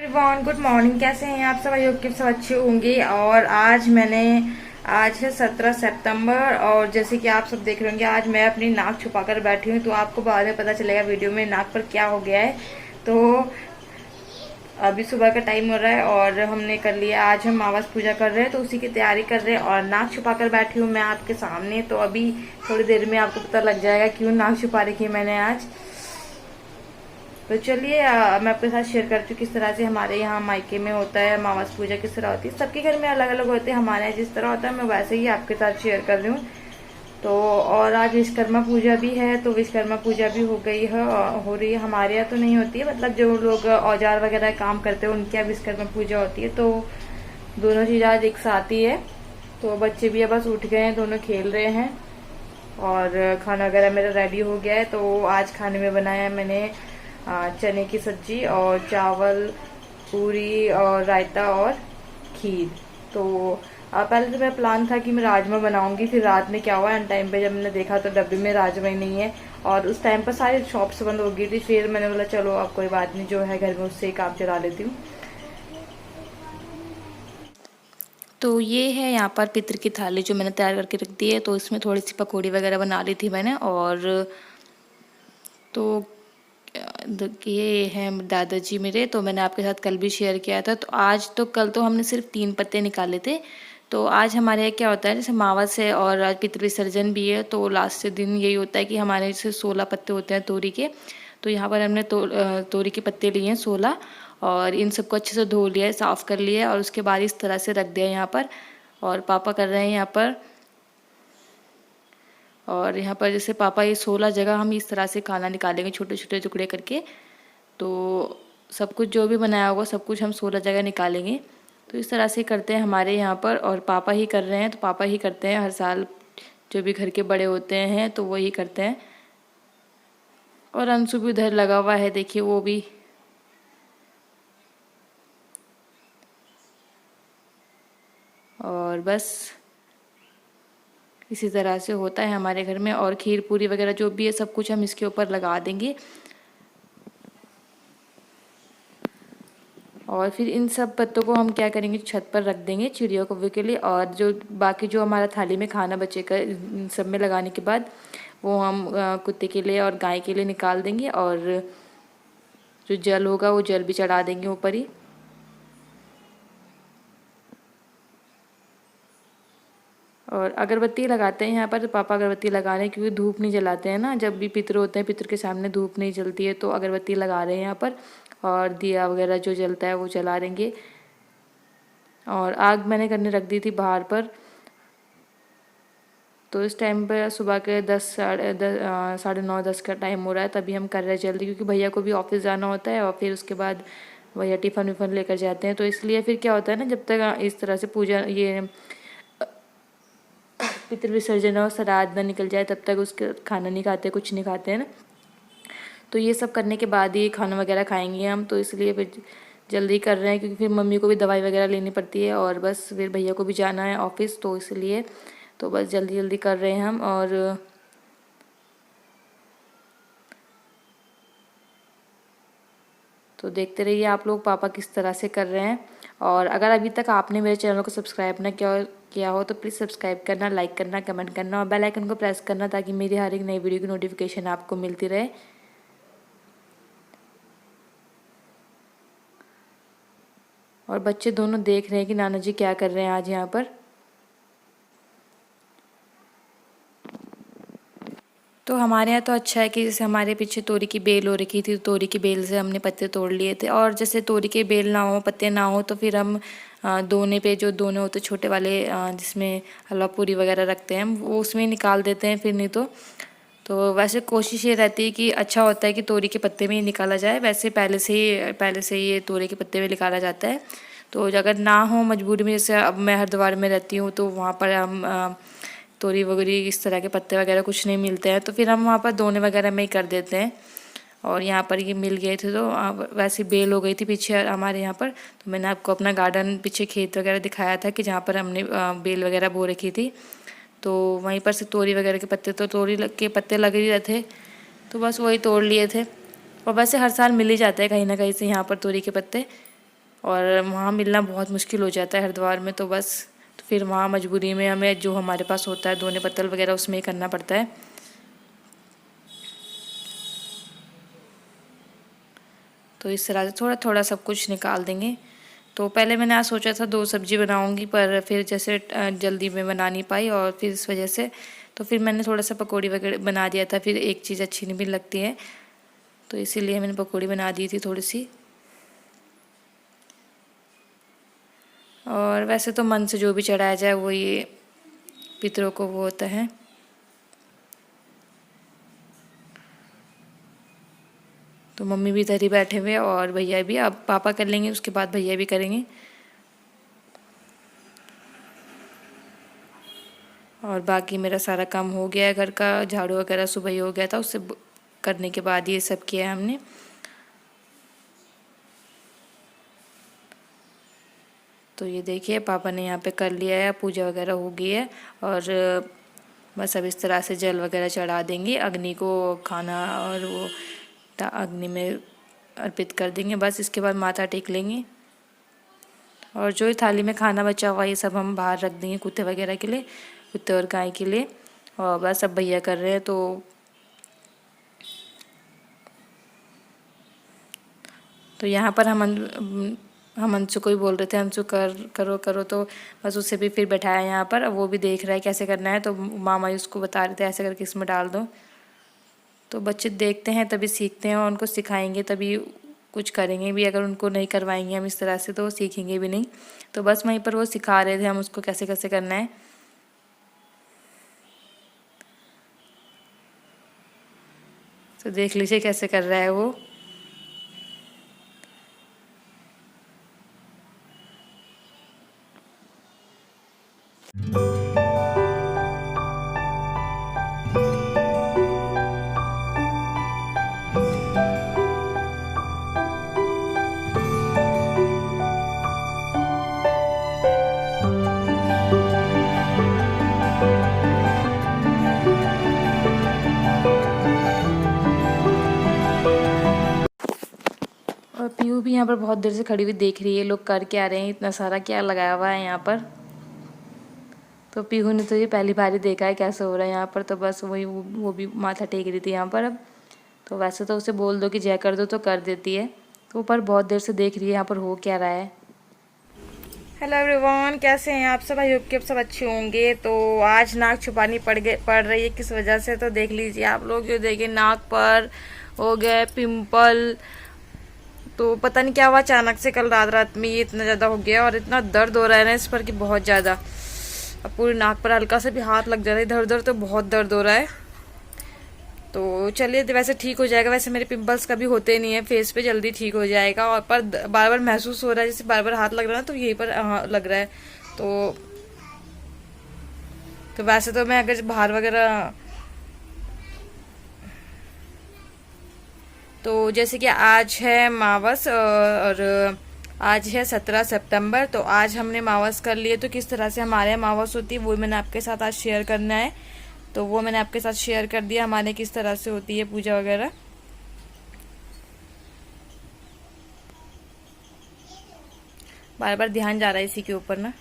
Everyone, good morning. कैसे हैं आप सब? आई होप कि सब अच्छे होंगे। और आज है 17 सितंबर और जैसे कि आप सब देख रहे होंगे आज मैं अपनी नाक छुपा कर बैठी हूँ। तो आपको बाद में पता चलेगा वीडियो में नाक पर क्या हो गया है। तो अभी सुबह का टाइम हो रहा है और हमने कर लिया, आज हम आवास पूजा कर रहे हैं तो उसी की तैयारी कर रहे हैं। और नाक छुपा कर बैठी हूँ मैं आपके सामने। तो अभी थोड़ी देर में आपको पता लग जाएगा क्यों नाक छुपा रखी है मैंने आज। तो चलिए मैं आपके साथ शेयर करती हूँ किस तरह से हमारे यहाँ मायके में होता है, अमावस पूजा किस तरह होती है। सबके घर में अलग अलग होते हैं, हमारे यहाँ जिस तरह होता है मैं वैसे ही आपके साथ शेयर कर रही हूँ। तो और आज विश्वकर्मा पूजा भी है, तो विश्वकर्मा पूजा भी हो गई है, हो रही है। हमारे यहाँ तो नहीं होती है, मतलब जो लोग औजार वगैरह काम करते हैं उनके यहाँ विश्वकर्मा पूजा होती है। तो दोनों चीज़ आज एक साथ ही है। तो बच्चे भी बस उठ गए हैं, दोनों खेल रहे हैं और खाना वगैरह मेरा रेडी हो गया है। तो आज खाने में बनाया है मैंने चने की सब्जी और चावल, पूरी और रायता और खीर। तो पहले तो मेरा प्लान था कि मैं राजमा बनाऊंगी, फिर रात में क्या हुआ एंड टाइम पे जब मैंने देखा तो डब्बे में राजमा ही नहीं है और उस टाइम पर सारी शॉप्स बंद हो गई थी। फिर मैंने बोला चलो अब कोई बात नहीं, जो है घर में उससे ही काम चला लेती हूँ। तो ये है यहाँ पर पितर की थाली जो मैंने तैयार करके रख दी है। तो इसमें थोड़ी सी पकौड़ी वगैरह बना ली थी मैंने। और तो ये हैं दादाजी मेरे, तो मैंने आपके साथ कल भी शेयर किया था। तो आज तो कल तो हमने सिर्फ 3 पत्ते निकाले थे। तो आज हमारे यहाँ क्या होता है, जैसे अमावस है और आज पितृ विसर्जन भी है, तो लास्ट दिन यही होता है कि हमारे जैसे 16 पत्ते होते हैं तोरी के। तो यहाँ पर हमने तोरी के पत्ते लिए हैं 16 और इन सबको अच्छे से धो लिया है, साफ़ कर लिया है और उसके बाद इस तरह से रख दिया है यहाँ पर। और पापा कर रहे हैं यहाँ पर। और यहाँ पर जैसे पापा ये 16 जगह हम इस तरह से खाना निकालेंगे छोटे छोटे टुकड़े करके। तो सब कुछ जो भी बनाया होगा सब कुछ हम 16 जगह निकालेंगे। तो इस तरह से करते हैं हमारे यहाँ पर और पापा ही कर रहे हैं। तो पापा ही करते हैं हर साल, जो भी घर के बड़े होते हैं तो वही करते हैं। और अंशु भी उधर लगा हुआ है, देखिए वो भी। और बस इसी तरह से होता है हमारे घर में। और खीर पूरी वगैरह जो भी है सब कुछ हम इसके ऊपर लगा देंगे। और फिर इन सब पत्तों को हम क्या करेंगे, छत पर रख देंगे चिड़ियों को के लिए। और जो बाकी जो हमारा थाली में खाना बचेगा इन सब में लगाने के बाद वो हम कुत्ते के लिए और गाय के लिए निकाल देंगे। और जो जल होगा वो जल भी चढ़ा देंगे ऊपर ही। और अगरबत्ती लगाते हैं यहाँ पर, तो पापा अगरबत्ती लगा रहे हैं क्योंकि धूप नहीं जलाते हैं ना, जब भी पितर होते हैं पितर के सामने धूप नहीं जलती है, तो अगरबत्ती लगा रहे हैं यहाँ पर। और दिया वगैरह जो जलता है वो जला देंगे। और आग मैंने करने रख दी थी बाहर पर। तो इस टाइम पर सुबह के 10 साढ़े 9 10 का टाइम हो रहा है, तभी हम कर रहे हैं जल्दी, क्योंकि भैया को भी ऑफिस जाना होता है और फिर उसके बाद भैया टिफ़िन विफ़न लेकर जाते हैं। तो इसलिए फिर क्या होता है ना, जब तक इस तरह से पूजा ये पितृ विसर्जन और श्राद्ध न निकल जाए तब तक उसके खाना नहीं खाते, कुछ नहीं खाते हैं ना। तो ये सब करने के बाद ही खाना वगैरह खाएंगे हम। तो इसलिए फिर जल्दी कर रहे हैं क्योंकि फिर मम्मी को भी दवाई वगैरह लेनी पड़ती है और बस फिर भैया को भी जाना है ऑफिस, तो इसलिए तो बस जल्दी जल्दी कर रहे हैं हम। और तो देखते रहिए आप लोग पापा किस तरह से कर रहे हैं। और अगर अभी तक आपने मेरे चैनल को सब्सक्राइब ना किया हो तो प्लीज़ सब्सक्राइब करना, लाइक करना, कमेंट करना और बेल आइकन को प्रेस करना ताकि मेरी हर एक नई वीडियो की नोटिफिकेशन आपको मिलती रहे। और बच्चे दोनों देख रहे हैं कि नाना जी क्या कर रहे हैं आज यहाँ पर। तो हमारे यहाँ तो अच्छा है कि जैसे हमारे पीछे तोरी की बेल हो रखी थी, तो तोरी की बेल से हमने पत्ते तोड़ लिए थे। और जैसे तोरी के बेल ना हो, पत्ते ना हो, तो फिर हम दोने पे जो दोने होते छोटे वाले जिसमें हलवा पूरी वगैरह रखते हैं हम, वो उसमें निकाल देते हैं। फिर नहीं तो वैसे कोशिश ये रहती है कि अच्छा होता है कि तोरी के पत्ते में ही निकाला जाए। वैसे पहले से ही ये तोरी के पत्ते में निकाला जाता है। तो अगर ना हो मजबूरी में, जैसे अब मैं हरिद्वार में रहती हूँ तो वहाँ पर हम तोरी वगैरह इस तरह के पत्ते वगैरह कुछ नहीं मिलते हैं, तो फिर हम वहाँ पर दोने वगैरह में ही कर देते हैं। और यहाँ पर ये मिल गए थे, तो वैसे बेल हो गई थी पीछे हमारे यहाँ पर। तो मैंने आपको अपना गार्डन पीछे खेत वगैरह दिखाया था कि जहाँ पर हमने बेल वगैरह बो रखी थी। तो वहीं पर से तोरी वगैरह के पत्ते, तो तोरी के पत्ते लग ही रहे थे, तो बस वही तोड़ लिए थे। और वैसे हर साल मिल ही जाते हैं कहीं ना कहीं से यहाँ पर तोरी के पत्ते। और वहाँ मिलना बहुत मुश्किल हो जाता है हरिद्वार में। तो बस तो फिर वहाँ मजबूरी में हमें जो हमारे पास होता है दोने पत्तल वगैरह उसमें ही करना पड़ता है। तो इस तरह से थोड़ा थोड़ा सब कुछ निकाल देंगे। तो पहले मैंने आज सोचा था 2 सब्जी बनाऊंगी, पर फिर जैसे जल्दी में बना नहीं पाई और फिर इस वजह से तो फिर मैंने थोड़ा सा पकौड़ी वगैरह बना दिया था। फिर एक चीज़ अच्छी नहीं भी लगती है, तो इसीलिए मैंने पकौड़ी बना दी थी थोड़ी सी। और वैसे तो मन से जो भी चढ़ाया जाए वो ये पितरों को वो होता है। तो मम्मी भी इधर ही बैठे हुए और भैया भी, अब पापा कर लेंगे उसके बाद भैया भी करेंगे। और बाकी मेरा सारा काम हो गया है, घर का झाड़ू वगैरह सुबह ही हो गया था, उससे करने के बाद ये सब किया है हमने। तो ये देखिए पापा ने यहाँ पे कर लिया है, पूजा वगैरह हो गई है और बस अब इस तरह से जल वगैरह चढ़ा देंगे, अग्नि को खाना और वो अग्नि में अर्पित कर देंगे। बस इसके बाद माथा टेक लेंगे और जो थाली में खाना बचा हुआ ये सब हम बाहर रख देंगे कुत्ते वगैरह के लिए, कुत्ते और गाय के लिए। और बस अब भैया कर रहे हैं। तो यहाँ पर हम अंशु को ही बोल रहे थे, अंशु करो करो, तो बस उसे भी फिर बैठाया यहाँ पर। अब वो भी देख रहा है कैसे करना है, तो मामा ही उसको बता रहे थे ऐसे करके इसमें डाल दो। तो बच्चे देखते हैं तभी सीखते हैं और उनको सिखाएंगे तभी कुछ करेंगे भी। अगर उनको नहीं करवाएंगे हम इस तरह से तो वो सीखेंगे भी नहीं। तो बस वहीं पर वो सिखा रहे थे हम उसको कैसे कैसे करना है। तो देख लीजिए कैसे कर रहा है वो। और पीयू भी यहाँ पर बहुत देर से खड़ी हुई देख रही है लोग कर क्या रहे हैं, इतना सारा क्या लगाया हुआ है यहाँ पर। तो पीहू ने तो ये पहली बार ही देखा है कैसे हो रहा है यहाँ पर। तो बस वही वो भी माथा टेक रही थी यहाँ पर। अब तो वैसे तो उसे बोल दो कि जय कर दो तो कर देती है, तो ऊपर बहुत देर से देख रही है यहाँ पर हो क्या रहा है। हेलो एवरीवन, कैसे हैं आप सब? आई होप कि आप सब अच्छे होंगे। तो आज नाक छुपानी पड़ रही है, किस वजह से तो देख लीजिए आप लोग। जो देखिए नाक पर हो गए पिंपल, तो पता नहीं क्या हुआ अचानक से कल रात में ये इतना ज़्यादा हो गया और इतना दर्द हो रहा है ना इस पर कि बहुत ज़्यादा। अब पूरी नाक पर हल्का सा भी हाथ लग जा रहा है इधर उधर, तो बहुत दर्द हो रहा है। तो चलिए वैसे ठीक हो जाएगा। वैसे मेरे पिंपल्स कभी होते नहीं है फेस पे, जल्दी ठीक हो जाएगा। और पर बार बार महसूस हो रहा है जैसे बार बार हाथ लग रहा है, तो यहीं पर लग रहा है। तो वैसे तो मैं अगर बाहर वगैरह, तो जैसे कि आज है मावस और आज है 17 सितंबर। तो आज हमने मावस कर लिए। तो किस तरह से हमारे यहाँ मावस होती है वो मैंने आपके साथ आज शेयर करना है। तो वो मैंने आपके साथ शेयर कर दिया हमारे किस तरह से होती है पूजा वगैरह। बार बार ध्यान जा रहा है इसी के ऊपर ना।